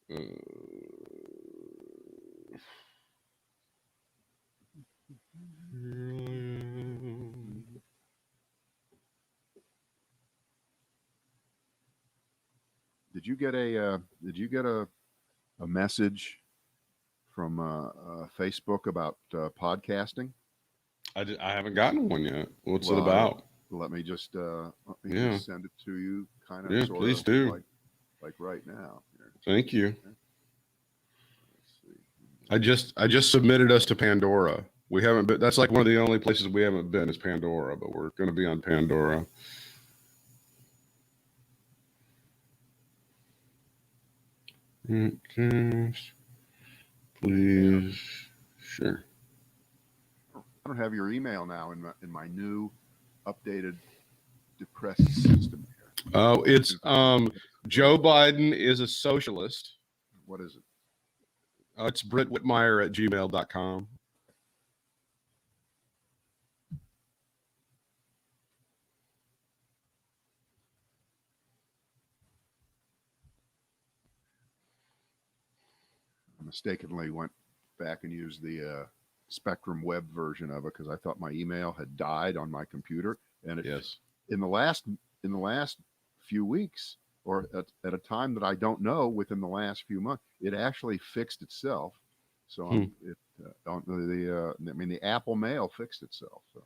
Did you get a message from Facebook about podcasting? I haven't gotten one yet. What's it Well, about? Let me just Yeah. send it to you, kind of, Yeah, sort please of, do. like right now. Here. Thank you. Let's see. I just submitted us to Pandora. We haven't been. That's like one of the only places we haven't been is Pandora, but we're going to be on Pandora. Please, sure. I don't have your email now in my new updated depressed system here. Oh, it's Joe Biden is a socialist. What is it? It's brittwhitmeyer@gmail.com. I mistakenly went back and used the Spectrum web version of it because I thought my email had died on my computer, and it, Yes, in the last few weeks, or at a time that I don't know, within the last few months, it actually fixed itself. So the Apple Mail fixed itself. So.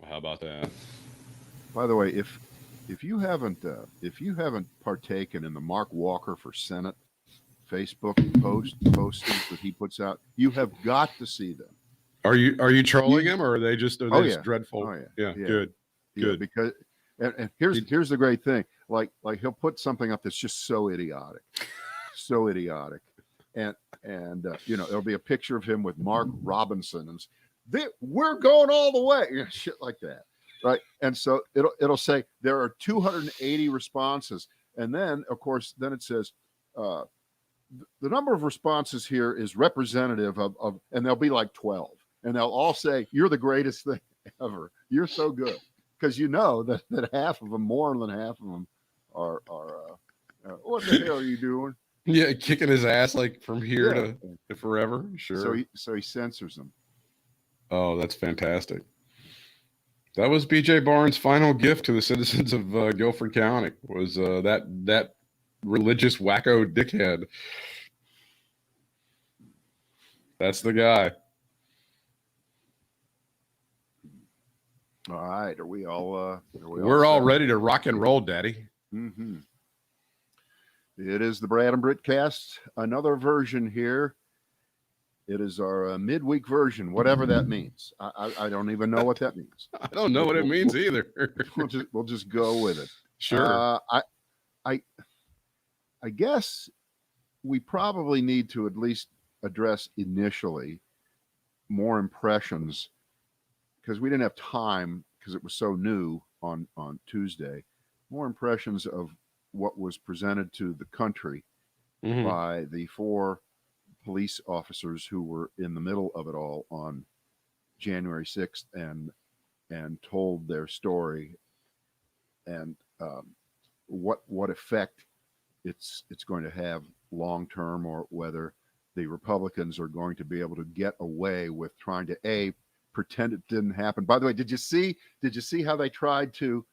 well, how about that? By the way, if you haven't partaken in the Mark Walker for Senate Facebook postings that he puts out, you have got to see them. Are you trolling him, or are they just dreadful? Oh yeah. Good. Because and here's the great thing. Like he'll put something up that's just so idiotic, and there'll be a picture of him with Mark Robinson, and we're going all the way, shit like that, right? And so it'll say there are 280 responses, and then of course it says the number of responses here is representative of, and there'll be like 12, and they'll all say you're the greatest thing ever. You're so good, because that half of them, more than half of them, are what the hell are you doing? Yeah, kicking his ass like from here to forever. Sure. So he censors them. Oh, that's fantastic. That was BJ Barnes' final gift to the citizens of Guilford County, was that religious wacko dickhead. That's the guy. All right, we're all ready to rock and roll, Daddy. Mm-hmm. It is the Brad and Britt cast, another version here. It is our midweek version, whatever that means. I don't even know what that means. I don't know what it means either. we'll just go with it. Sure. I guess we probably need to at least address initially more impressions, because we didn't have time because it was so new on Tuesday. More impressions of what was presented to the country by the 4 police officers who were in the middle of it all on January 6th and told their story, and what effect it's going to have long term, or whether the Republicans are going to be able to get away with trying to pretend it didn't happen. By the way, did you see how they tried to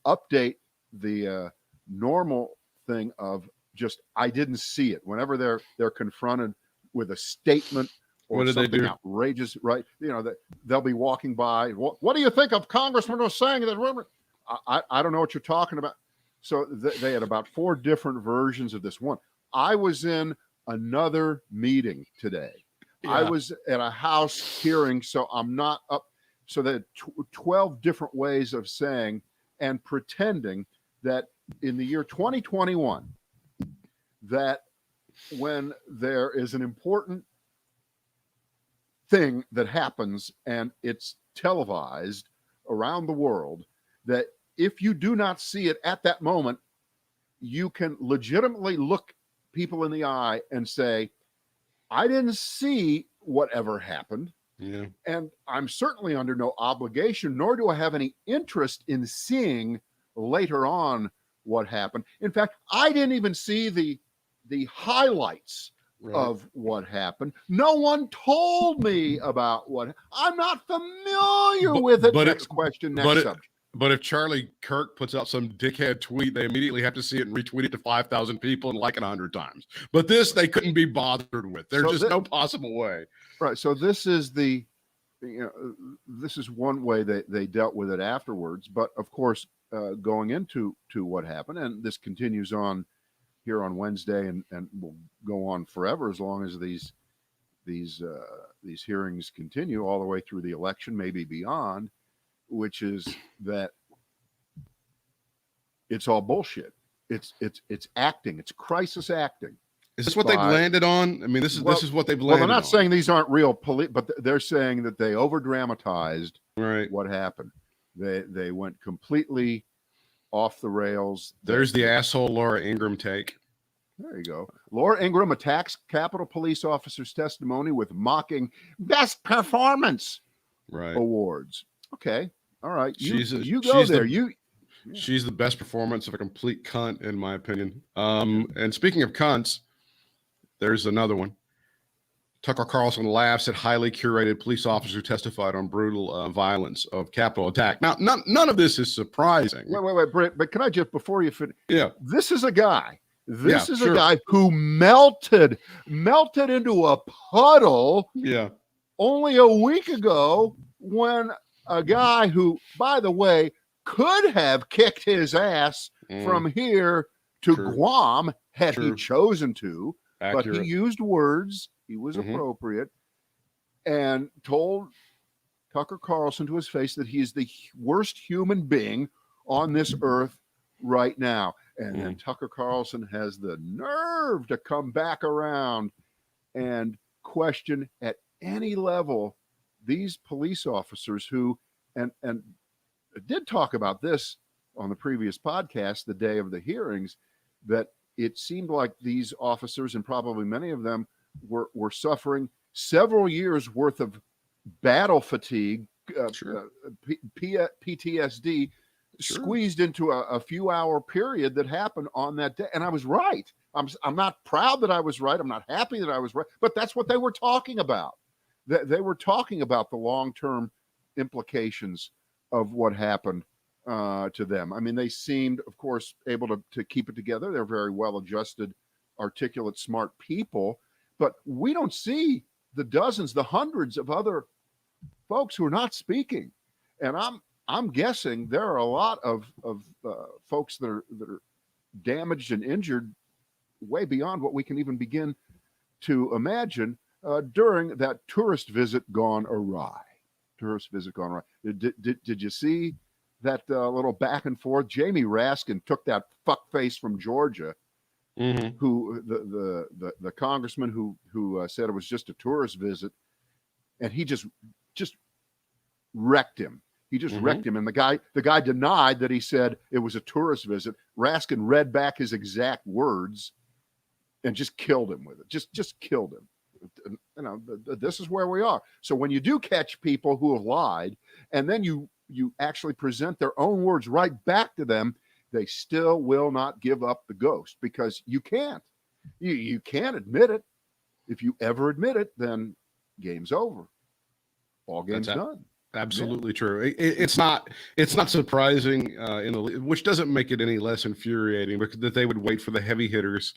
update the normal thing of just I didn't see it whenever they're confronted with a statement or something outrageous, right? They'll be walking by. What do you think of Congressman was saying that? I don't know what you're talking about. So they had about 4 different versions of this one. I was in another meeting today. Yeah. I was at a House hearing, so I'm not up. So there are 12 different ways of saying and pretending that in the year 2021, that when there is an important thing that happens and it's televised around the world, that if you do not see it at that moment, you can legitimately look people in the eye and say, I didn't see whatever happened. Yeah. And I'm certainly under no obligation, nor do I have any interest in seeing later on what happened. In fact, I didn't even see the highlights of what happened. No one told me about what. I'm not familiar with it. Next question, next subject. But if Charlie Kirk puts out some dickhead tweet, they immediately have to see it and retweet it to 5,000 people and like it 100 times. But this they couldn't be bothered with. There's just no possible way. Right. So this is this is one way they dealt with it afterwards. But of course, going into what happened, and this continues on here on Wednesday and will go on forever as long as these hearings continue all the way through the election, maybe beyond, which is that it's all bullshit. It's acting. It's crisis acting. Is this what they've landed on? I mean, this is what they've landed on. Well, they're not saying these aren't real police, but they're saying that they over dramatized what happened. They went completely off the rails. There's the asshole Laura Ingraham take. There you go. Laura Ingraham attacks Capitol Police officer's testimony with mocking best performance awards. Okay. All right. She's the best performance of a complete cunt, in my opinion. And speaking of cunts, there's another one. Tucker Carlson laughs at highly curated police officer who testified on brutal violence of Capitol attack. Now, none of this is surprising. Wait, Britt, but can I just, before you finish? Yeah. This is a guy. This is a guy who melted into a puddle only a week ago when a guy who, by the way, could have kicked his ass from here to Guam had he chosen to. Accurate. But he used words. He was appropriate and told Tucker Carlson to his face that he is the worst human being on this earth right now. And then Tucker Carlson has the nerve to come back around and question at any level these police officers who, and did talk about this on the previous podcast, the day of the hearings, that it seemed like these officers, and probably many of them, were suffering several years worth of battle fatigue, PTSD, squeezed into a few hour period that happened on that day. And I was right. I'm not proud that I was right. I'm not happy that I was right, but that's what they were talking about. They were talking about the long-term implications of what happened to them. I mean, they seemed, of course, able to keep it together. They're very well-adjusted, articulate, smart people, but we don't see the dozens, the hundreds of other folks who are not speaking. And I'm guessing there are a lot of folks that are damaged and injured way beyond what we can even begin to imagine during that tourist visit gone awry. Did you see that little back and forth? Jamie Raskin took that fuckface from Georgia, who the congressman who said it was just a tourist visit, and he just wrecked him. He just wrecked him. And the guy denied that he said it was a tourist visit. Raskin read back his exact words and just killed him with it. Just killed him. You know, this is where we are. So when you do catch people who have lied, and then you actually present their own words right back to them, they still will not give up the ghost, because you can't. You can't admit it. If you ever admit it, then game's over. All game's done. Absolutely true. It's not surprising, which doesn't make it any less infuriating, because that they would wait for the heavy hitters.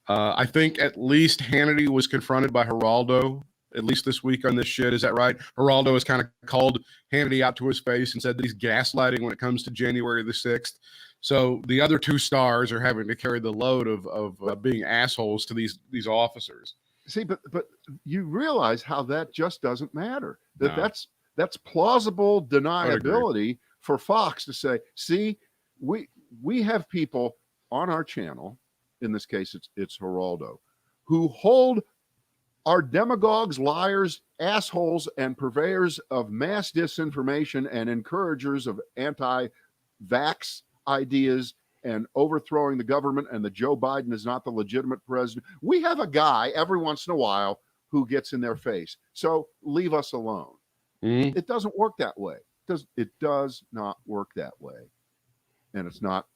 I think at least Hannity was confronted by Geraldo, at least this week on this shit. Is that right? Geraldo has kind of called Hannity out to his face and said that he's gaslighting when it comes to January the 6th. So the other two stars are having to carry the load of being assholes to these officers. See, but you realize how that just doesn't matter. That's plausible deniability for Fox to say, see, we have people on our channel, in this case it's Geraldo, who hold our demagogues, liars, assholes, and purveyors of mass disinformation and encouragers of anti-vax ideas and overthrowing the government and that Joe Biden is not the legitimate president. We have a guy every once in a while who gets in their face. So leave us alone. Mhm. It doesn't work that way. It does not work that way. And it's not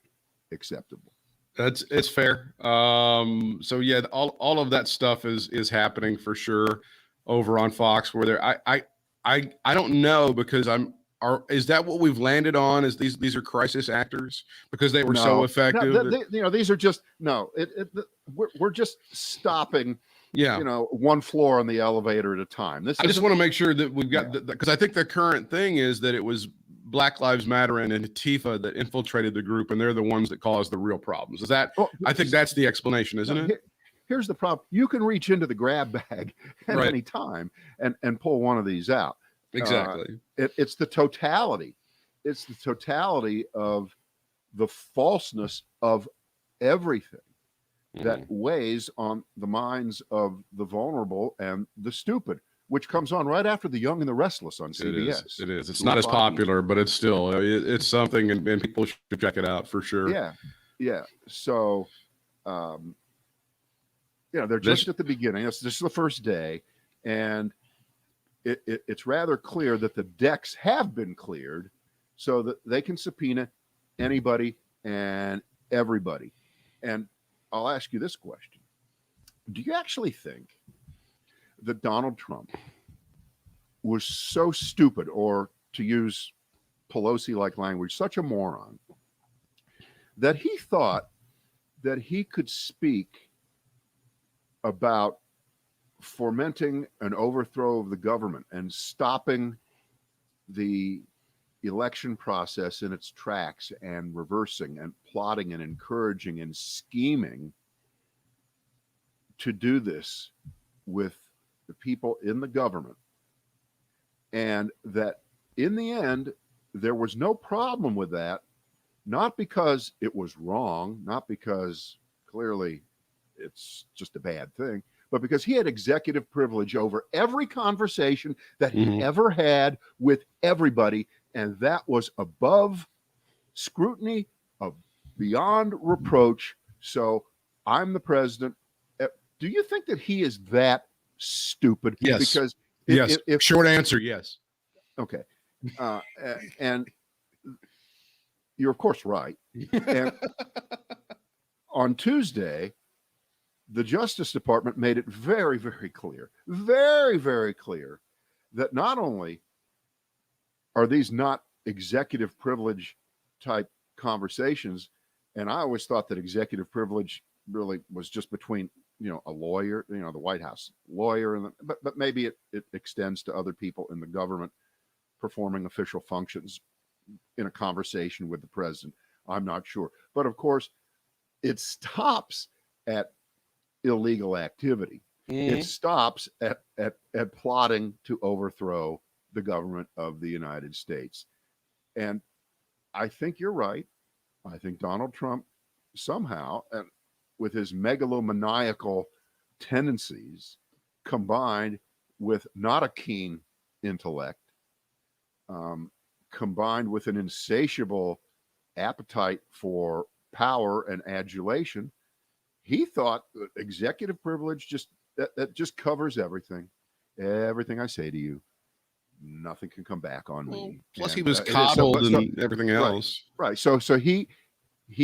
acceptable. It's fair. So yeah, all of that stuff is happening for sure over on Fox. Where I don't know, because is that what we've landed on? Is these are crisis actors because they were so effective? These are just we're just stopping. Yeah. One floor on the elevator at a time. I just want to make sure that we've got because I think the current thing is that it was Black Lives Matter and Antifa that infiltrated the group, and they're the ones that caused the real problems. Is that? I think that's the explanation, isn't it? Here's the problem: you can reach into the grab bag at any time and pull one of these out. Exactly. It's the totality. It's the totality of the falseness of everything that weighs on the minds of the vulnerable and the stupid, which comes on right after The Young and the Restless on CBS. It is. It's not as popular, but it's still it's something, and people should check it out for sure. Yeah. So, they're just at the beginning. This is the first day, and it's rather clear that the decks have been cleared so that they can subpoena anybody and everybody. And I'll ask you this question. Do you actually think that Donald Trump was so stupid, or to use Pelosi-like language, such a moron, that he thought that he could speak about fomenting an overthrow of the government and stopping the election process in its tracks and reversing and plotting and encouraging and scheming to do this with the people in the government, and that in the end there was no problem with that, not because it was wrong, not because clearly it's just a bad thing, but because he had executive privilege over every conversation that he ever had with everybody, and that was above scrutiny, of beyond reproach. So I'm the president. Do you think that he is that stupid? Yes. Because if short answer, yes. Okay. And you're of course right. And on Tuesday, the Justice Department made it very, very clear, very, very clear, that not only are these not executive privilege type conversations, and I always thought that executive privilege really was just between a lawyer, the White House lawyer, and but maybe it extends to other people in the government performing official functions in a conversation with the president. I'm not sure, but of course, it stops at illegal activity. It stops at plotting to overthrow the government of the United States. And I think you're right. I think Donald Trump somehow, and with his megalomaniacal tendencies, combined with not a keen intellect, combined with an insatiable appetite for power and adulation, he thought that executive privilege that just covers everything. Everything I say to you, nothing can come back on me. Plus, he was coddled and everything else. Right. So he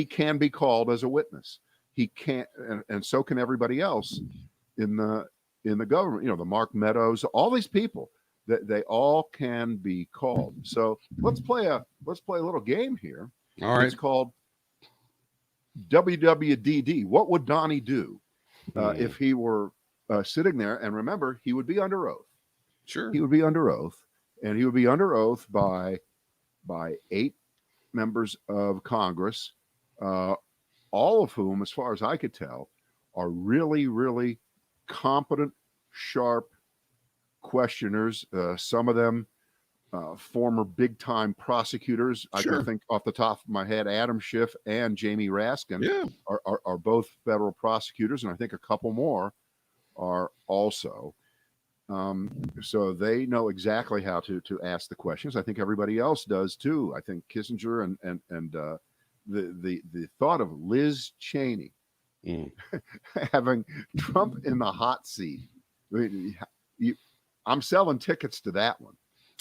can be called as a witness. He can't, and so can everybody else in the government. The Mark Meadows, all these people, that they all can be called. So let's play a little game here. All right. It's called WWDD. What would Donnie do if he were sitting there? And remember, he would be under oath. Sure. He would be under oath, and he would be under oath by 8 members of Congress, all of whom, as far as I could tell, are really, really competent, sharp questioners. Some of them former big-time prosecutors. I can think off the top of my head, Adam Schiff and Jamie Raskin are both federal prosecutors, and I think a couple more are also. So they know exactly how to ask the questions. I think everybody else does too. I think Kissinger and the thought of Liz Cheney Mm. having Trump in the hot seat. I mean, I'm selling tickets to that one.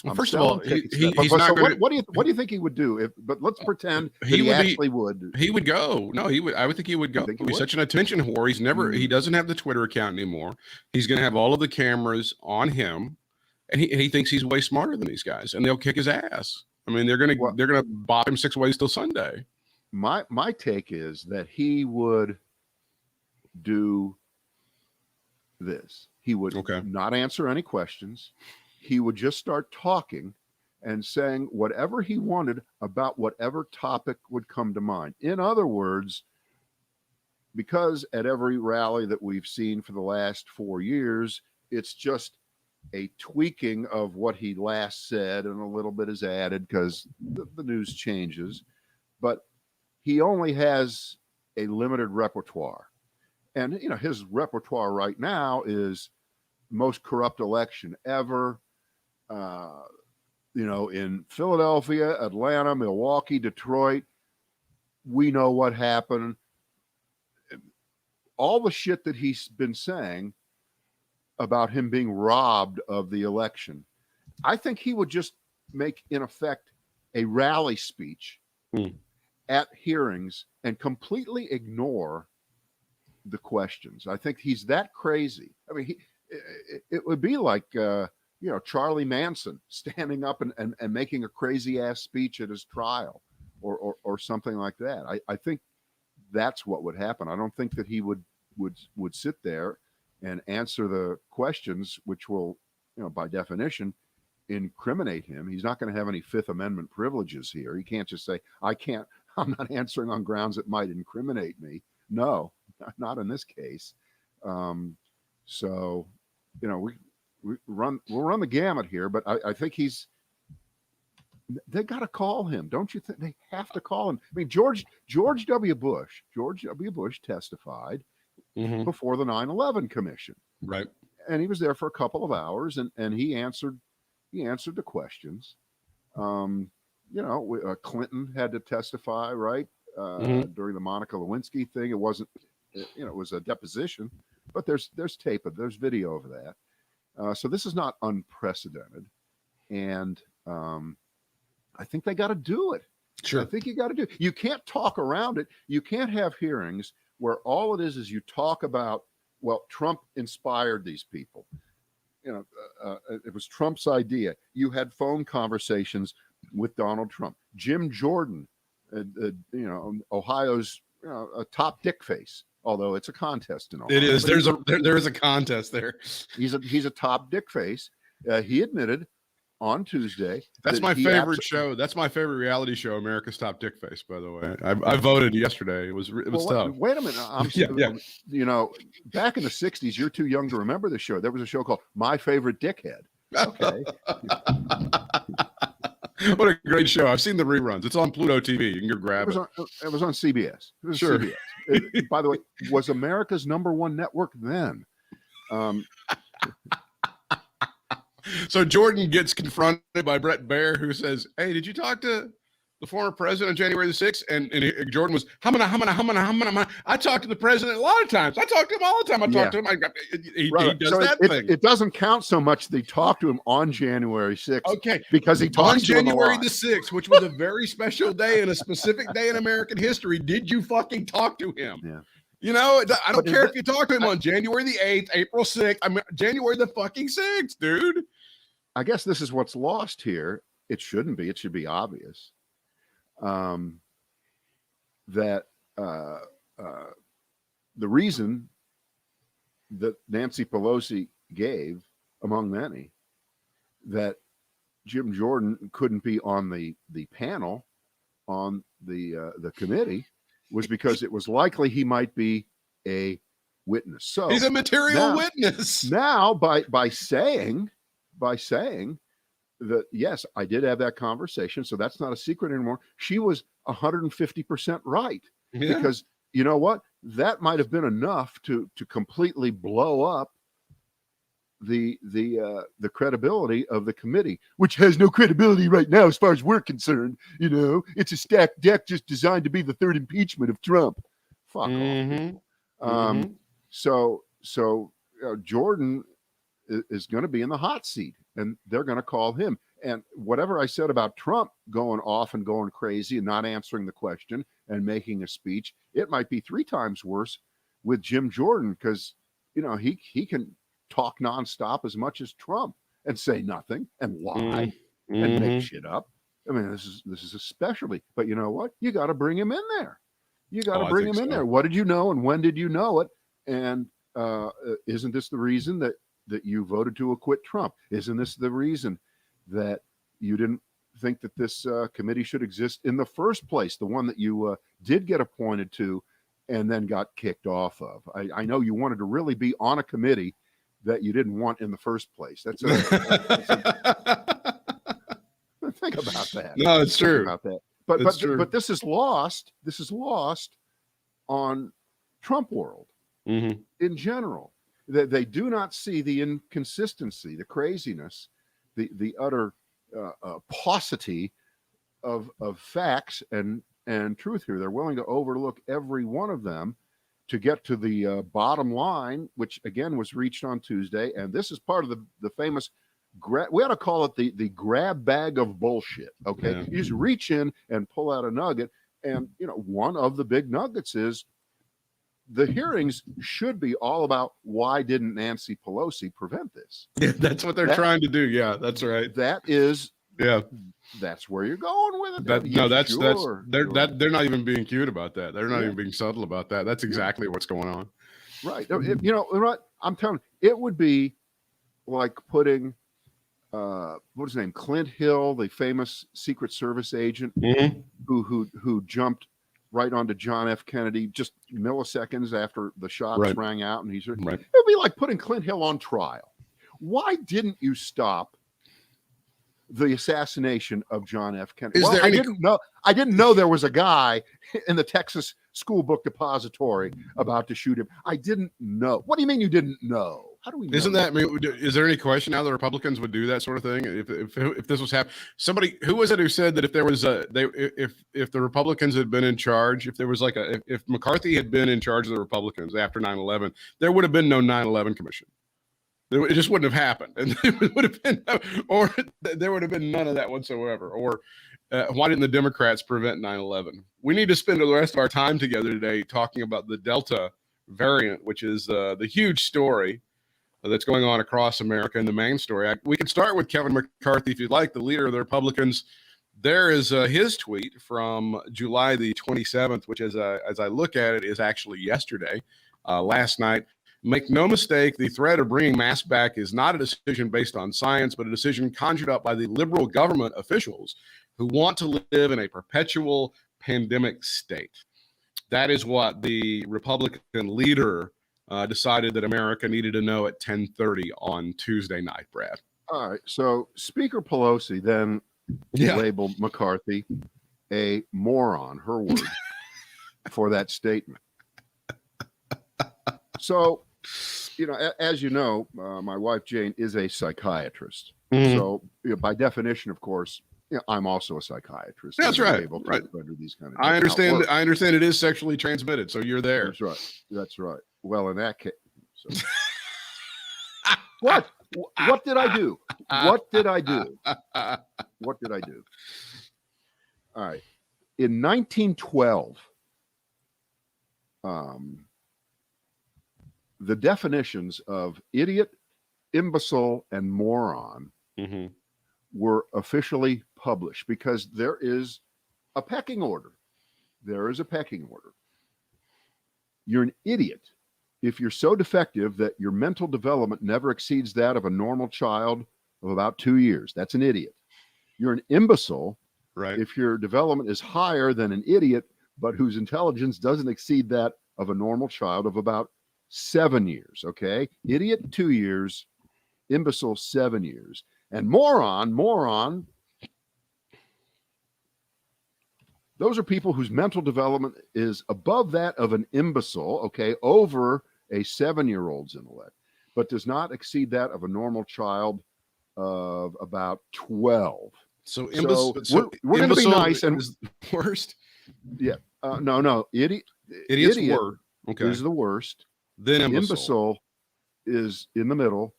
Well, I'm first of all, selling tickets to that. he's But not so going to. what do you think he would do? But let's pretend that He he would be- actually would. He would go. No, he would. I would think he would go. think he He's would? such an attention whore. He's never. He doesn't have the Twitter account anymore. He's going to have all of the cameras on him, and he thinks he's way smarter than these guys, and they'll kick his ass. I mean, they're gonna bop him 6 ways till Sunday. My take is that he would do this. He would not answer any questions. He would just start talking and saying whatever he wanted about whatever topic would come to mind. In other words, because at every rally that we've seen for the last 4 years, it's just a tweaking of what he last said, and a little bit is added because the news changes. But he only has a limited repertoire. And, his repertoire right now is most corrupt election ever. In Philadelphia, Atlanta, Milwaukee, Detroit, we know what happened. All the shit that he's been saying about him being robbed of the election, I think he would just make, in effect, a rally speech at hearings and completely ignore the questions. I think he's that crazy. I mean, it would be like, Charlie Manson standing up and making a crazy ass speech at his trial or something like that. I think that's what would happen. I don't think that he would sit there and answer the questions, which will, by definition, incriminate him. He's not going to have any Fifth Amendment privileges here. He can't just say, I'm not answering on grounds that might incriminate me. No, not in this case. So, we'll run the gamut here, but I think they got to call him. Don't you think they have to call him? I mean, George W. Bush testified before the 9/11 Commission. Right. And he was there for a couple of hours and he answered the questions. Clinton had to testify, right? During the Monica Lewinsky thing. It wasn't, it was a deposition, but there's tape, there's video of that. So this is not unprecedented. And I think they got to do it. Sure. I think you got to do it. You can't talk around it. You can't have hearings where all it is you talk about, well, Trump inspired these people. It was Trump's idea. You had phone conversations with Donald Trump. Jim Jordan, Ohio's a top dick face, although it's a contest in Ohio. It is. There is a contest there. He's a top dick face. He admitted on Tuesday. That's my favorite show. That's my favorite reality show, America's Top Dick Face, by the way. I voted yesterday. It was tough. Wait a minute. Back in the 60s, you're too young to remember the show. There was a show called My Favorite Dickhead. Okay. What a great show. I've seen the reruns. It's on Pluto TV. You can go grab it. It was on CBS. It was sure. CBS. It, by the way, was America's #1 network then. So Jordan gets confronted by Brett Baer, who says, "Hey, did you talk to the former president on January the 6th?" And Jordan was, "Humana. I talked to the president a lot of times. I talk to him all the time. I talk to him." He does that thing. It doesn't count so much they talked to him on January 6th. Okay. Because he talked on to him January the 6th, which was a very special day and a specific day in American history. Did you fucking talk to him? Yeah. I don't care if you talk to him on January the 8th, April 6th, January the fucking 6th, dude. I guess this is what's lost here. It shouldn't be. It should be obvious. That the reason that Nancy Pelosi gave, among many, that Jim Jordan couldn't be on the panel on the committee was because it was likely he might be a witness. So he's a material witness. Now, by saying that, yes, I did have that conversation, so that's not a secret anymore. She was 150% right. Yeah. Because you know what? That might have been enough to completely blow up the credibility of the committee, which has no credibility right now as far as we're concerned. It's a stacked deck just designed to be the third impeachment of Trump. Fuck off. So Jordan is going to be in the hot seat, and they're going to call him. And whatever I said about Trump going off and going crazy and not answering the question and making a speech, it might be 3 times worse with Jim Jordan, because he can talk nonstop as much as Trump and say nothing and lie and make shit up. I mean, this is a specialty. But you know what? You got to bring him in there. You got to bring him in there. What did you know, and when did you know it? And isn't this the reason that you voted to acquit Trump? Isn't this the reason that you didn't think that this committee should exist in the first place? The one that you did get appointed to and then got kicked off of. I know you wanted to really be on a committee that you didn't want in the first place. Think about that. No, it's true. About that. But this is lost. This is lost on Trump world in general. They do not see the inconsistency, the craziness, the utter paucity of facts and truth here. They're willing to overlook every one of them to get to the bottom line, which again was reached on Tuesday. And this is part of the famous we ought to call it the grab bag of bullshit. Okay. Yeah. You just reach in and pull out a nugget. And one of the big nuggets is the hearings should be all about why didn't Nancy Pelosi prevent this? Yeah, that's what they're trying to do. Yeah, that's right. That is. Yeah. That's where you're going with it. They're not even being cute about that. They're not even being subtle about that. That's exactly what's going on. Right. I'm telling you, it would be like putting what's his name? Clint Hill, the famous Secret Service agent who jumped right onto John F. Kennedy just milliseconds after the shots rang out, and it would be like putting Clint Hill on trial. Why didn't you stop the assassination of John F. Kennedy? I didn't know there was a guy in the Texas school book depository about to shoot him. I didn't know. What do you mean you didn't know? How do we know? Is there any question now the Republicans would do that sort of thing if this was happening? Somebody, who was it who said that if there was if the Republicans had been in charge, if there was if McCarthy had been in charge of the Republicans after 9/11, there would have been no 9/11 commission. It just wouldn't have happened, and it would have been, or there would have been none of that whatsoever. Or why didn't the Democrats prevent 9/11? We need to spend the rest of our time together today talking about the Delta variant, which is the huge story that's going on across America, and the main story. We can start with Kevin McCarthy, if you'd like, the leader of the Republicans. There is his tweet from July the 27th, which as I look at it is actually yesterday, last night. Make no mistake, the threat of bringing masks back is not a decision based on science, but a decision conjured up by the liberal government officials who want to live in a perpetual pandemic state. That is what the Republican leader decided that America needed to know at 10:30 on Tuesday night, Brad. All right. So Speaker Pelosi then labeled McCarthy a moron, her word, for that statement. So, as you know, my wife Jane is a psychiatrist. So, by definition, of course, I'm also a psychiatrist. That's right. Able to render these kind of I understand it is sexually transmitted, so you're there. That's right. Well, in that case, what did I do? What did I do? All right. In 1912, the definitions of idiot, imbecile, and moron were officially published because there is a pecking order. You're an idiot if you're so defective that your mental development never exceeds that of a normal child of about 2 years. That's an idiot. You're an imbecile if your development is higher than an idiot, but whose intelligence doesn't exceed that of a normal child of about 7 years. Okay. Idiot, 2 years. Imbecile, 7 years. And moron, those are people whose mental development is above that of an imbecile, okay, over a 7-year-old's intellect. but does not exceed that of a normal child of about 12. So We're going to be nice and is the worst. yeah, no, Idiots idiot were okay. is the worst. Then Imbecile is in the middle,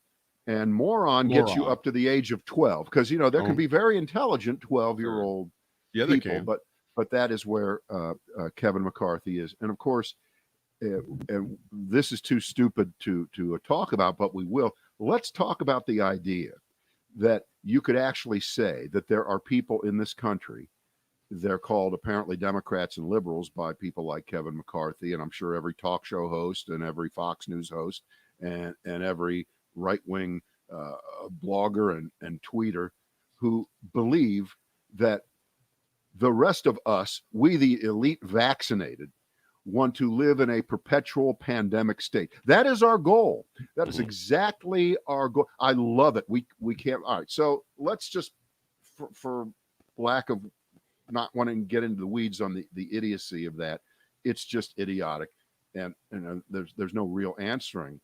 and moron gets you up to the age of 12, because there can be very intelligent 12-year-old people, but that is where Kevin McCarthy is. And of course, and this is too stupid to talk about, but we will. Let's talk about the idea that you could actually say that there are people in this country, they're called apparently Democrats and liberals by people like Kevin McCarthy, and I'm sure every talk show host and every Fox News host and every right-wing blogger and tweeter, who believe that the rest of us, we the elite vaccinated, want to live in a perpetual pandemic state. That is our goal. That is exactly our goal. I love it. We can't. All right. So let's just, for lack of not wanting to get into the weeds on the idiocy of that, it's just idiotic. And there's no real answering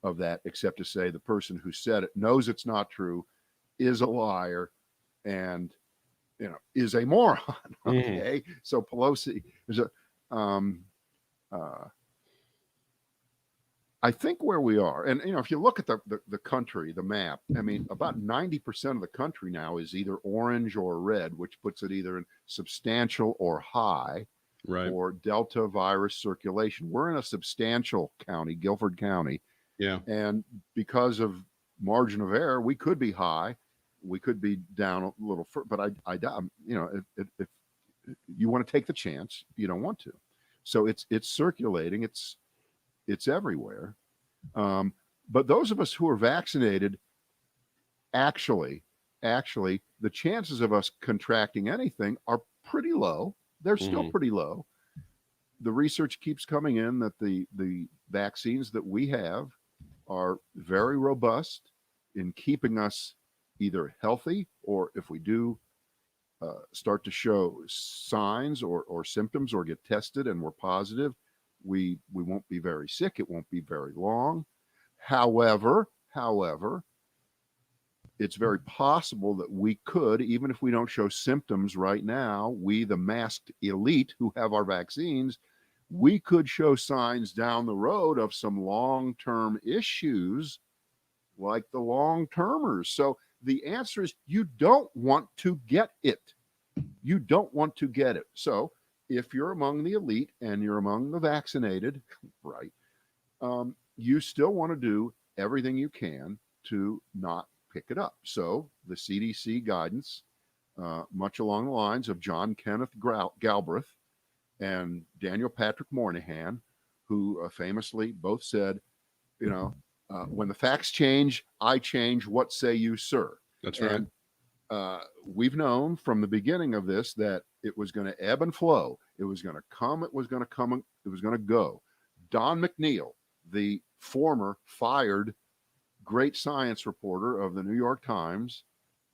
of that except to say the person who said it knows it's not true, is a liar, and is a moron. Okay. So Pelosi is a I think where we are, and if you look at the country, the map, I mean, about 90% of the country now is either orange or red, which puts it either in substantial or high, or Delta virus circulation. We're in a substantial county, Guilford County. Yeah. And because of margin of error, we could be high, we could be down a little further, but I doubt, if you want to take the chance, you don't want to. So it's circulating, it's everywhere. But those of us who are vaccinated, actually, the chances of us contracting anything are pretty low. They're still pretty low. The research keeps coming in that the vaccines that we have are very robust in keeping us either healthy, or if we do start to show signs or symptoms or get tested and we're positive, we won't be very sick. It won't be very long. However, it's very possible that we could, even if we don't show symptoms right now, we, the masked elite who have our vaccines, we could show signs down the road of some long-term issues like the long-termers. So the answer is you don't want to get it. You don't want to get it. So if you're among the elite and you're among the vaccinated, right, you still want to do everything you can to not pick it up. So the CDC guidance, much along the lines of John Kenneth Galbraith and Daniel Patrick Moynihan, who famously both said, when the facts change, I change. What say you, sir? That's right. And we've known from the beginning of this that it was going to ebb and flow. It was going to come. It was going to come. It was going to go. Don McNeil, the former fired great science reporter of the New York Times,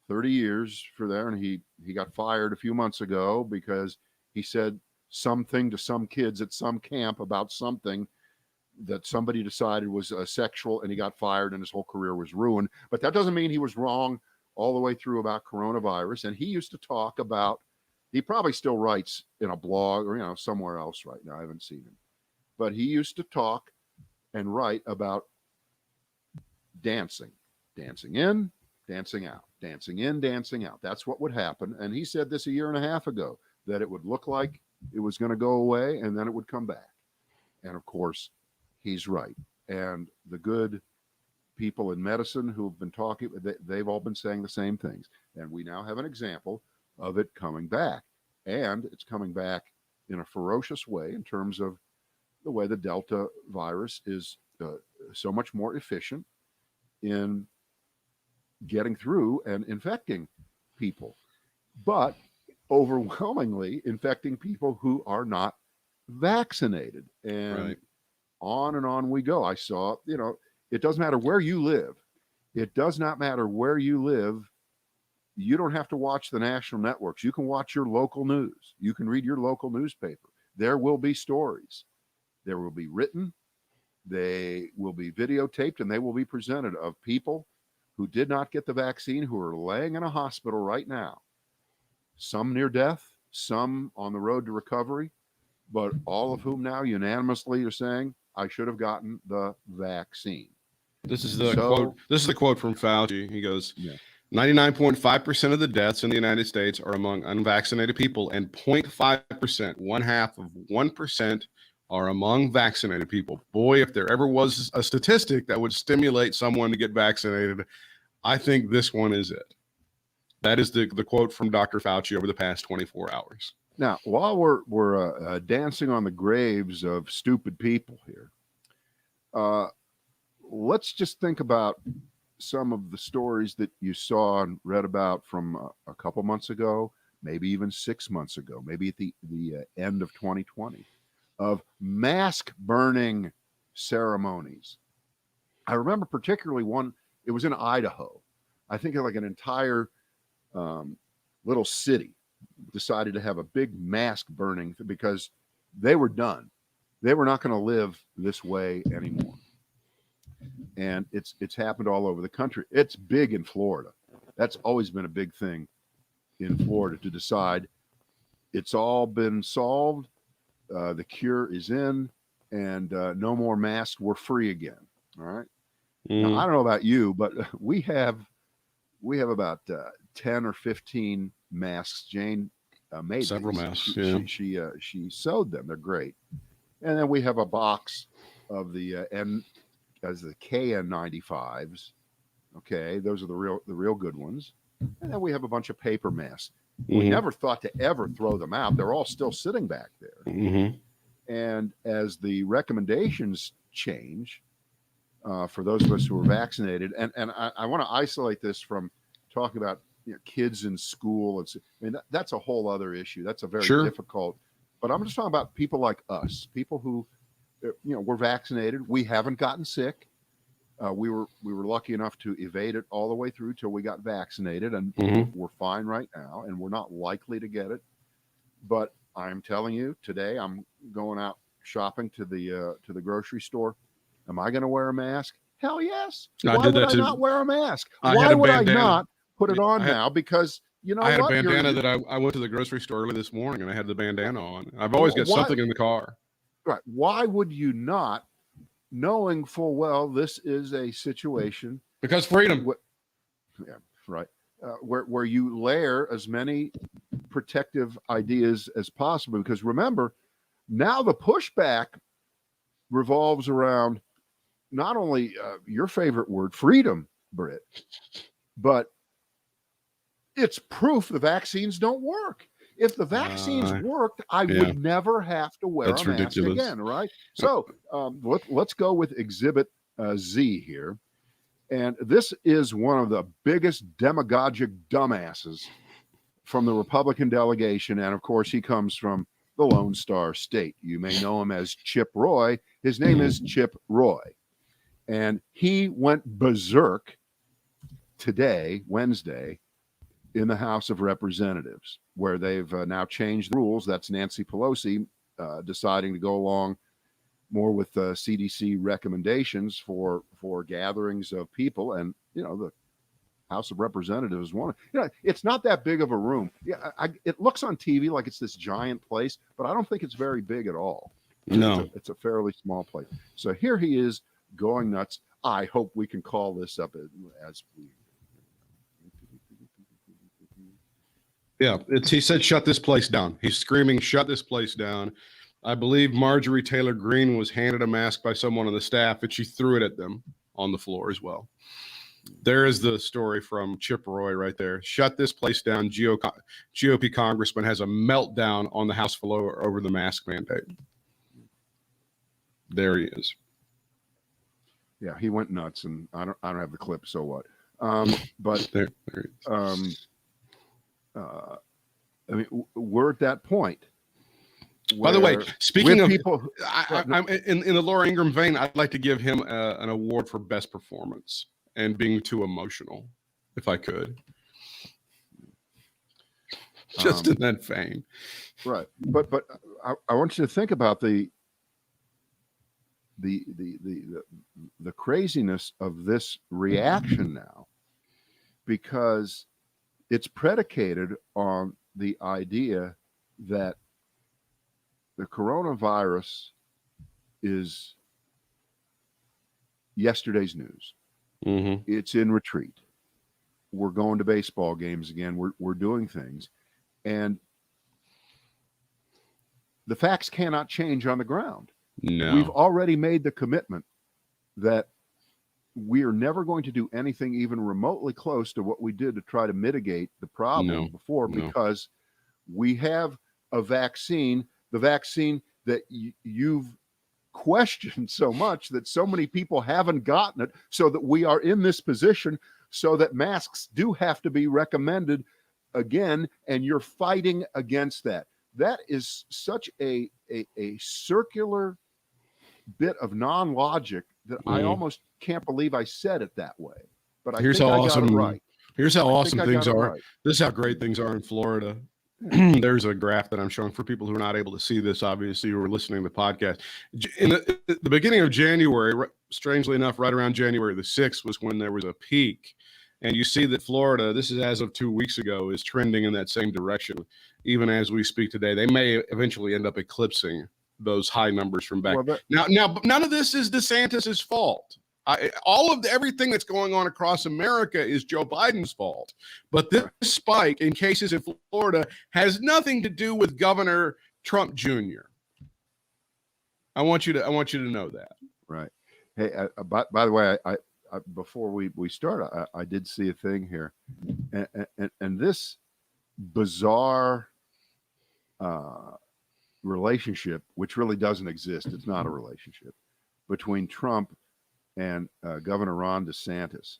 30 years for there, and he got fired a few months ago because he said something to some kids at some camp about something that somebody decided was sexual, and he got fired and his whole career was ruined. But that doesn't mean he was wrong all the way through about coronavirus. And he used to talk about, he probably still writes in a blog or, somewhere else right now. I haven't seen him, but he used to talk and write about dancing in, dancing out, dancing in, dancing out. That's what would happen. And he said this a year and a half ago, that it would look like it was going to go away and then it would come back. And of course, he's right. And the good people in medicine who've been talking, they've all been saying the same things. And we now have an example of it coming back. And it's coming back in a ferocious way in terms of the way the Delta virus is so much more efficient in getting through and infecting people, but overwhelmingly infecting people who are not vaccinated. And on we go. I saw, it doesn't matter where you live. It does not matter where you live. You don't have to watch the national networks. You can watch your local news. You can read your local newspaper. There will be stories. There will be written They will be videotaped and they will be presented of people who did not get the vaccine, who are laying in a hospital right now, some near death, some on the road to recovery, but all of whom now unanimously are saying, I should have gotten the vaccine. This is the quote. This is the quote from Fauci. He goes, Yeah. 99.5% of the deaths in the United States are among unvaccinated people, and 0.5%, 1/2 of 1%, are among vaccinated people. Boy, if there ever was a statistic that would stimulate someone to get vaccinated, I think this one is it. That is the quote from Dr. Fauci over the past 24 hours. Now, while we're dancing on the graves of stupid people here, let's just think about some of the stories that you saw and read about from a couple months ago, maybe even 6 months ago, maybe at the end of 2020, of mask burning ceremonies. I remember particularly one, it was in Idaho. I think like an entire little city decided to have a big mask burning because they were done. They were not going to live this way anymore. And it's happened all over the country. It's big in Florida. That's always been a big thing in Florida, to decide it's all been solved. The cure is in, and no more masks. We're free again. All right. Now, I don't know about you, but we have about 10 or 15 masks. Jane made several these. masks. She sewed them. They're great. And then we have a box of the KN95s. Okay, those are the real good ones. And then we have a bunch of paper masks. We never thought to ever throw them out. They're all still sitting back there. And as the recommendations change for those of us who are vaccinated, and I want to isolate this from talking about kids in school. That's a whole other issue. That's a very difficult. But I'm just talking about people like us, people who we're vaccinated. We haven't gotten sick. We were lucky enough to evade it all the way through till we got vaccinated, and we're fine right now, and we're not likely to get it. But I'm telling you, today I'm going out shopping to the grocery store. Am I going to wear a mask? Hell yes. Why would I not wear a mask? Why would I not put it on now? Because I had a bandana that I went to the grocery store early this morning, and I had the bandana on. I've always got something in the car. Right. Why would you not, knowing full well this is a situation? Because freedom. Yeah, right. Where you layer as many protective ideas as possible. Because remember, now the pushback revolves around not only your favorite word, freedom, Britt, but it's proof the vaccines don't work. If the vaccines worked, I would never have to wear a mask again, right? So let's go with Exhibit Z here. And this is one of the biggest demagogic dumbasses from the Republican delegation. And of course, he comes from the Lone Star State. You may know him as Chip Roy. His name is Chip Roy. And he went berserk today, Wednesday, in the House of Representatives, where they've now changed the rules. That's Nancy Pelosi deciding to go along more with CDC recommendations for gatherings of people. And, the House of Representatives want to, it's not that big of a room. Yeah, it looks on TV like it's this giant place, but I don't think it's very big at all. No. It's a fairly small place. So here he is going nuts. I hope we can call this up as we. Yeah, he said, shut this place down. He's screaming, shut this place down. I believe Marjorie Taylor Greene was handed a mask by someone on the staff, and she threw it at them on the floor as well. There is the story from Chip Roy right there. Shut this place down. GOP congressman has a meltdown on the House floor over the mask mandate. There he is. Yeah, he went nuts, and I don't have the clip, so what? But there he is. We're at that point. By the way, speaking of people, I'm in the Laura Ingraham vein, I'd like to give him an award for best performance and being too emotional, if I could. Just in that vein. Right. But I want you to think about the the craziness of this reaction now, because it's predicated on the idea that the coronavirus is yesterday's news. Mm-hmm. It's in retreat. We're going to baseball games again. We're doing things, and the facts cannot change on the ground. No. We've already made the commitment that we are never going to do anything even remotely close to what we did to try to mitigate the problem before, because we have a vaccine, the vaccine that you've questioned so much, that so many people haven't gotten it, so that we are in this position, so that masks do have to be recommended again, and you're fighting against that. That is such a circular bit of non-logic that I almost can't believe I said it that way. But I Here's think how I awesome, got it right. Here's how awesome things are. Right. This is how great things are in Florida. There's a graph that I'm showing for people who are not able to see this, obviously, who are listening to the podcast. In the beginning of January, strangely enough, right around January the 6th was when there was a peak. And you see that Florida, this is as of 2 weeks ago, is trending in that same direction. Even as we speak today, they may eventually end up eclipsing those high numbers from back. Now, none of this is DeSantis's fault. Everything that's going on across America is Joe Biden's fault. But this spike in cases in Florida has nothing to do with Governor Trump Jr. I want you to know that. Right. Hey, by the way, I before we start, I did see a thing here, and this bizarre relationship, which really doesn't exist. It's not a relationship between Trump and Governor Ron DeSantis,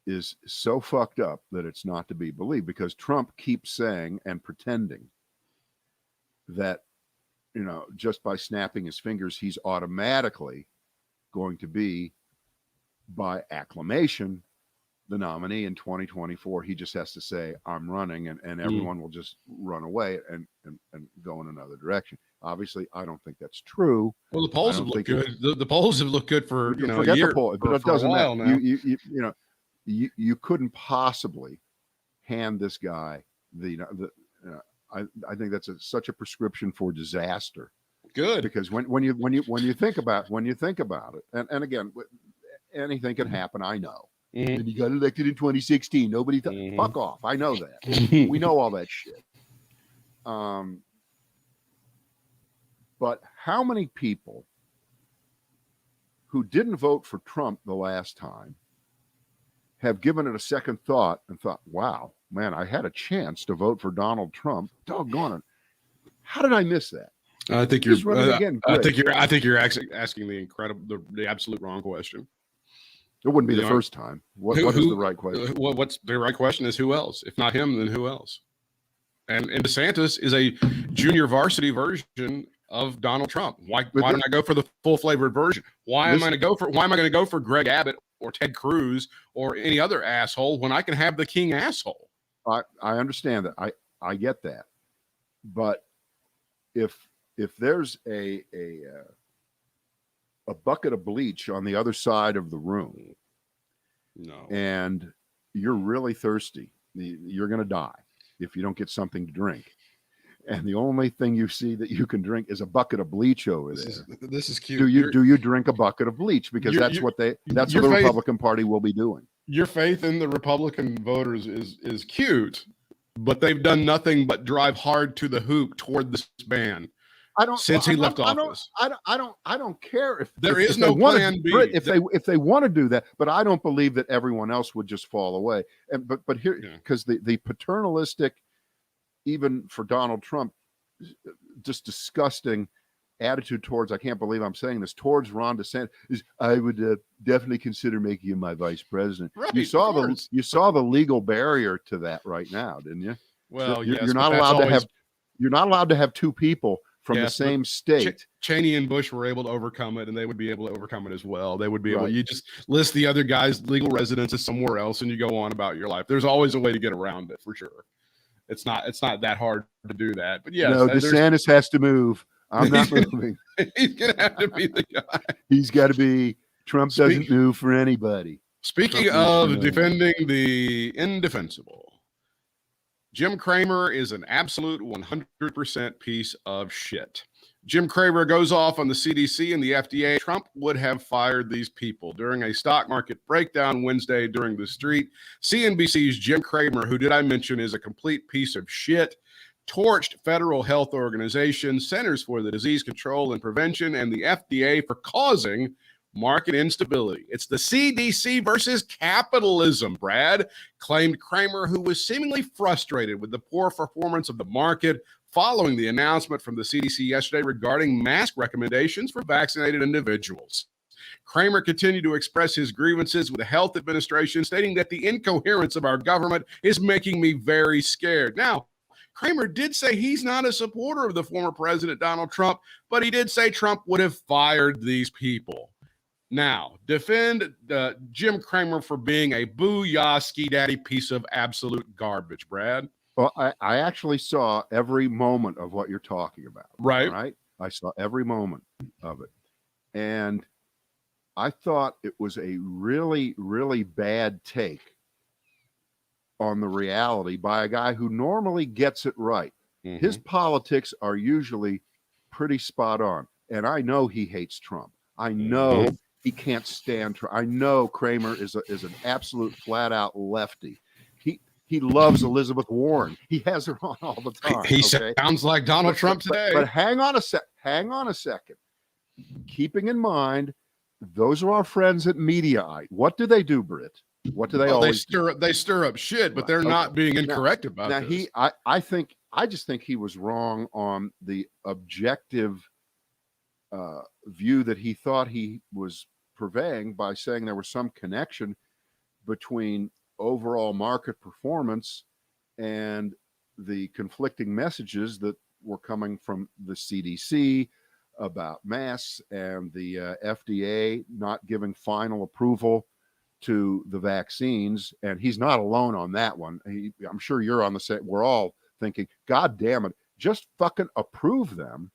is so fucked up that it's not to be believed, because Trump keeps saying and pretending that, just by snapping his fingers, he's automatically going to be, by acclamation, the nominee in 2024. He just has to say, I'm running, and everyone will just run away and go in another direction. Obviously, I don't think that's true. Well, the polls have looked good. The polls have looked good for forget a year, the poll, but it for doesn't a while matter. now. You couldn't possibly hand this guy I think that's such a prescription for disaster. Good, because when you think about it, and again, anything can happen. I know. And he got elected in 2016. Nobody fuck off. I know that. We know all that shit. But how many people who didn't vote for Trump the last time have given it a second thought and thought, wow, man, I had a chance to vote for Donald Trump. Doggone it. How did I miss that? I think you're asking the absolute wrong question. It wouldn't be the first time. What is the right question? What's the right question is who else? If not him, then who else? And DeSantis is a junior varsity version of Donald Trump. Why don't I go for the full flavored version? Why am I going to go for Greg Abbott or Ted Cruz or any other asshole when I can have the king asshole? I understand that. I get that. But if there's a bucket of bleach on the other side of the room, and you're really thirsty, you're going to die if you don't get something to drink. And the only thing you see that you can drink is a bucket of bleach over there. This is cute. Do you drink a bucket of bleach? Because that's what the Republican Party will be doing. Your faith in the Republican voters is cute, but they've done nothing but drive hard to the hoop toward this ban. Since he left office. I don't care if there is no plan B. If they want to do that, but I don't believe that everyone else would just fall away. And but here, because the paternalistic, even for Donald Trump, just disgusting attitude towards, I can't believe I'm saying this, towards Ron DeSantis is, I would definitely consider making him my vice president. Right, you saw the legal barrier to that right now, didn't you? Well, you're not allowed to have two people from the same state. Cheney and Bush were able to overcome it, and they would be able to overcome it as well. They would be able. You just list the other guy's legal residences somewhere else, and you go on about your life. There's always a way to get around it, for sure. It's not that hard to do that. But yes, DeSantis has to move I'm not moving. He's going to have to be the guy. He's got to be. Trump doesn't move for anybody. Speaking of defending the indefensible, Jim Cramer is an absolute 100% piece of shit. Jim Cramer goes off on the CDC and the FDA. Trump would have fired these people. During a stock market breakdown Wednesday during the street, CNBC's Jim Cramer, who did I mention is a complete piece of shit, torched federal health organizations, Centers for the Disease Control and Prevention, and the FDA for causing market instability. It's the CDC versus capitalism, Brad, claimed Cramer, who was seemingly frustrated with the poor performance of the market following the announcement from the CDC yesterday regarding mask recommendations for vaccinated individuals. Cramer continued to express his grievances with the health administration, stating that the incoherence of our government is making me very scared. Now, Cramer did say he's not a supporter of the former president, Donald Trump, but he did say Trump would have fired these people. Now, defend Jim Cramer for being a booyah ski daddy piece of absolute garbage, Brad. Well, I actually saw every moment of what you're talking about. Right. Right. I saw every moment of it. And I thought it was a really, really bad take on the reality by a guy who normally gets it right. Mm-hmm. His politics are usually pretty spot on. And I know he hates Trump. I know he can't stand Trump. I know Cramer is an absolute flat out lefty. He loves Elizabeth Warren. He has her on all the time. He sounds like Donald Trump today. But hang on a second. Keeping in mind, those are our friends at Mediaite. What do they do, Britt? What do they always do? They stir up shit, but they're not being incorrect about this. I just think he was wrong on the objective view that he thought he was purveying by saying there was some connection between overall market performance and the conflicting messages that were coming from the CDC about masks and the FDA not giving final approval to the vaccines. And he's not alone on that one. I'm sure you're on the same. We're all thinking, God damn it, just fucking approve them.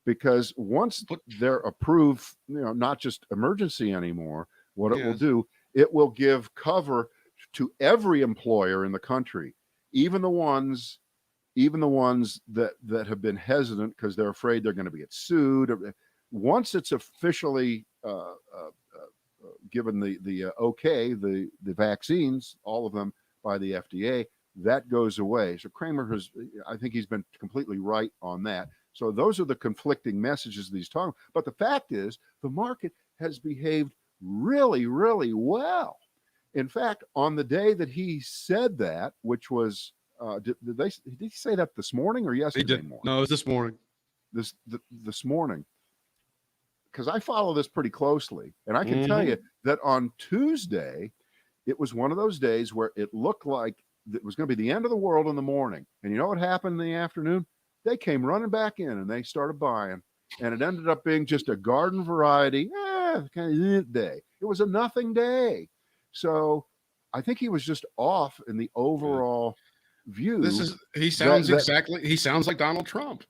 Because once they're approved, not just emergency anymore, what it will do, it will give cover to every employer in the country, even the ones that have been hesitant because they're afraid they're going to get sued. Once it's officially given the okay, the vaccines, all of them by the FDA, that goes away. So Cramer I think he's been completely right on that. So those are the conflicting messages that he's talking. But the fact is, the market has behaved really, really well. In fact, on the day that he said that, which was, did he say that this morning or yesterday morning? No, it was this morning. This morning. Because I follow this pretty closely. And I can tell you that on Tuesday, it was one of those days where it looked like it was going to be the end of the world in the morning. And you know what happened in the afternoon? They came running back in and they started buying. And it ended up being just a garden variety kind of day. It was a nothing day. So I think he was just off in the overall view. He sounds like Donald Trump.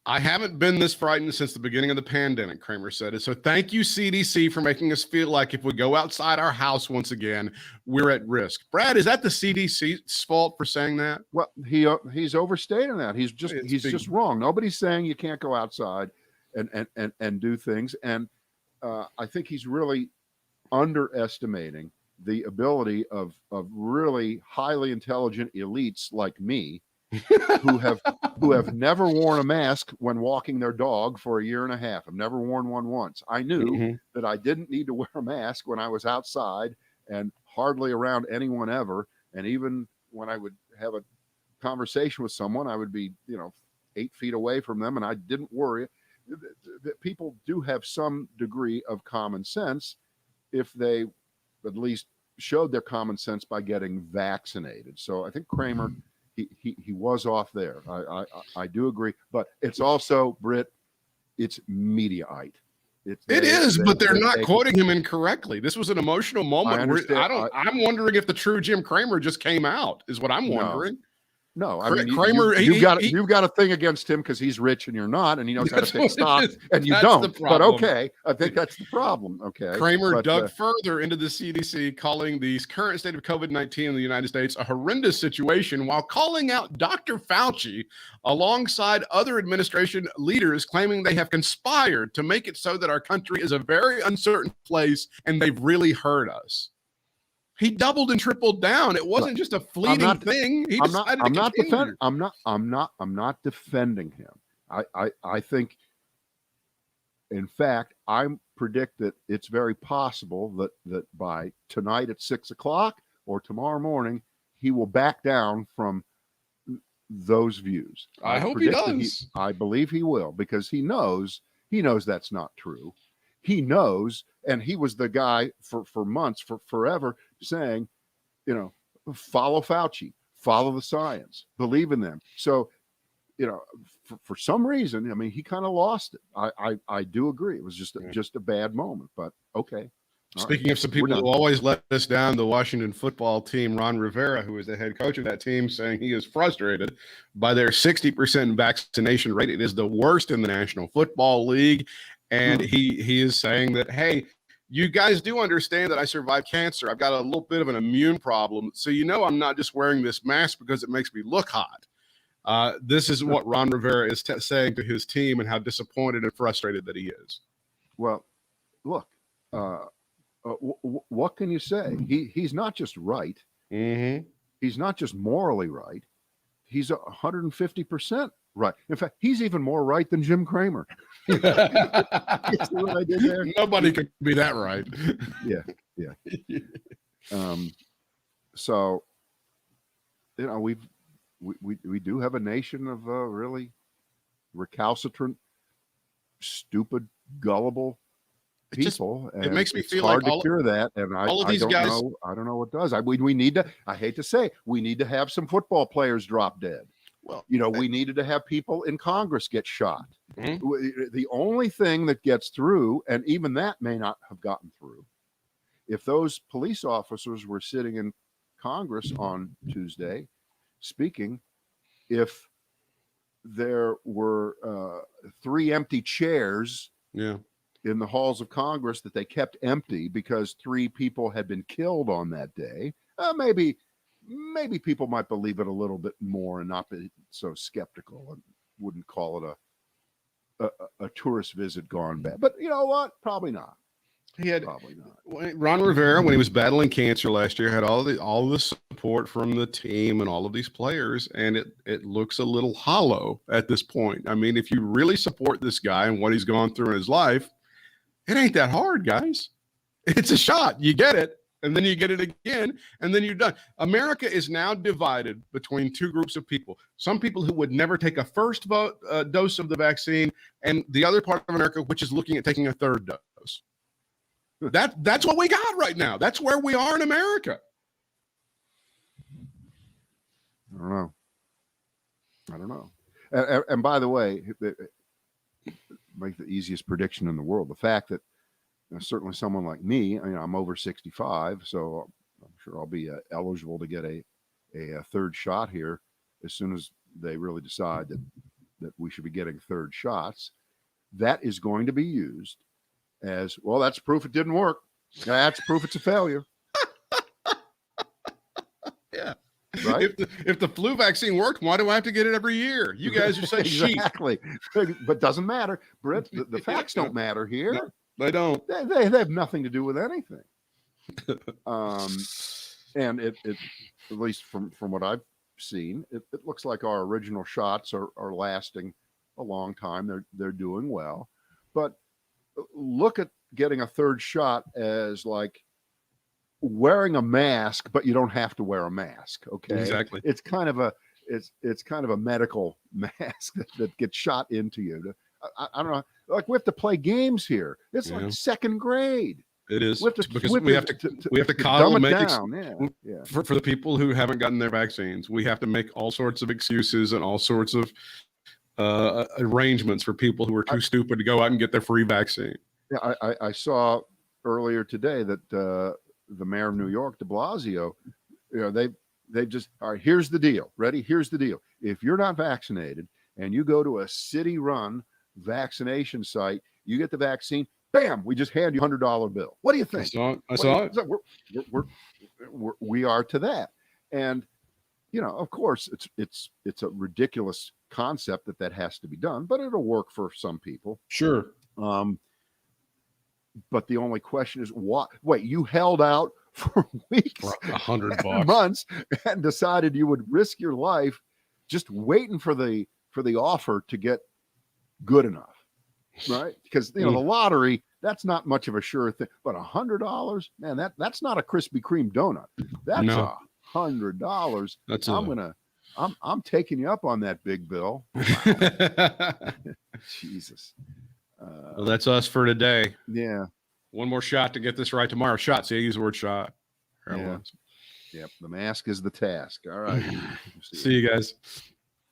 I haven't been this frightened since the beginning of the pandemic, Cramer said it. So thank you, CDC, for making us feel like if we go outside our house once again, we're at risk. Brad, is that the CDC's fault for saying that? Well, he's overstating that. He's just wrong. Nobody's saying you can't go outside and do things. And I think he's really underestimating the ability of really highly intelligent elites like me who have never worn a mask when walking their dog for a year and a half. I've never worn one once. I knew that I didn't need to wear a mask when I was outside and hardly around anyone ever. And even when I would have a conversation with someone, I would be, 8 feet away from them, and I didn't worry. That people do have some degree of common sense if they at least showed their common sense by getting vaccinated. So I think Cramer, he was off there. I do agree, but it's also, Britt, it's Mediaite. But they're not quoting him incorrectly. This was an emotional moment. I'm wondering if the true Jim Cramer just came out, is what I'm wondering. No, I mean Kramer, you've got a thing against him because he's rich and you're not, and he knows how to pick stocks, and you don't. But okay, I think that's the problem. Okay, Kramer dug further into the CDC, calling the current state of COVID-19 in the United States a horrendous situation, while calling out Dr. Fauci alongside other administration leaders, claiming they have conspired to make it so that our country is a very uncertain place, and they've really hurt us. He doubled and tripled down. It wasn't just a fleeting thing. He decided to continue. I'm not defending him. I think, in fact, I predict that it's very possible that by tonight at 6:00 or tomorrow morning, he will back down from those views. I hope he does. I believe he will, because he knows that's not true. He knows, and he was the guy for months, for forever, saying, follow Fauci, follow the science, believe in them. So, for some reason, I mean, he kind of lost it. I do agree. It was just a bad moment, but okay. Speaking of some people who always let us down, the Washington football team, Ron Rivera, who is the head coach of that team, saying he is frustrated by their 60% vaccination rate. It is the worst in the National Football League. And he is saying that, hey, you guys do understand that I survived cancer. I've got a little bit of an immune problem. So, I'm not just wearing this mask because it makes me look hot. This is what Ron Rivera is saying to his team, and how disappointed and frustrated that he is. Well, look, what can you say? He's not just right. Mm-hmm. He's not just morally right. He's 150% right. In fact, he's even more right than Jim Cramer. You see what I did there? Nobody could be that right. Yeah. So, we do have a nation of really recalcitrant, stupid, gullible people. It makes me feel hard like to cure that, and I don't know what does. We need to. I hate to say, we need to have some football players drop dead. Well, we needed to have people in Congress get shot. Mm-hmm. The only thing that gets through, and even that may not have gotten through, if those police officers were sitting in Congress on Tuesday speaking, if there were 3 empty chairs in the halls of Congress that they kept empty because 3 people had been killed on that day, maybe people might believe it a little bit more and not be so skeptical, and wouldn't call it a tourist visit gone bad. But you know what? Probably not. Probably not. Ron Rivera, when he was battling cancer last year, had all the support from the team and all of these players, and it looks a little hollow at this point. I mean, if you really support this guy and what he's gone through in his life, it ain't that hard, guys. It's a shot. You get it, and then you get it again, and then you're done. America is now divided between 2 groups of people. Some people who would never take a first dose of the vaccine, and the other part of America, which is looking at taking a 3rd dose. That's what we got right now. That's where we are in America. I don't know. And by the way, make the easiest prediction in the world. The fact that certainly someone like me, I'm over 65, so I'm sure I'll be eligible to get a 3rd shot here as soon as they really decide that we should be getting 3rd shots. That is going to be used as, well, that's proof it didn't work. That's proof it's a failure. Yeah. Right? If the flu vaccine worked, why do I have to get it every year? You guys are such sheep. Exactly. But doesn't matter. Britt, the facts don't matter here. No, they don't. They have nothing to do with anything. And it at least from what I've seen, it looks like our original shots are lasting a long time. They're doing well. But look at getting a 3rd shot as like wearing a mask, but you don't have to wear a mask. Okay. Exactly. It's kind of a medical mask that gets shot into you. I don't know. Like, we have to play games here. It's like 2nd grade. It is, because we have to coddle and make yeah. For the people who haven't gotten their vaccines. We have to make all sorts of excuses and all sorts of arrangements for people who are too stupid to go out and get their free vaccine. Yeah, I saw earlier today that the mayor of New York, de Blasio, They just, all right, here's the deal. Ready? Here's the deal. If you're not vaccinated and you go to a city-run vaccination site, you get the vaccine, bam, we just hand you $100 bill. What do you think? I saw it. We are to that. And, of course, it's a ridiculous concept that has to be done, but it'll work for some people. Sure. But the only question is, what? Wait, you held out for weeks, For $100, months, and decided you would risk your life just waiting for the offer to get good enough, right? Because the lottery, that's not much of a sure thing. But $100, man, that's not a Krispy Kreme donut. That's $100. I'm taking you up on that big bill. Wow. Jesus. Well, that's us for today. Yeah. One more shot to get this right tomorrow. Shot. See, I use the word shot. Yeah. Yep. The mask is the task. All right. See you guys.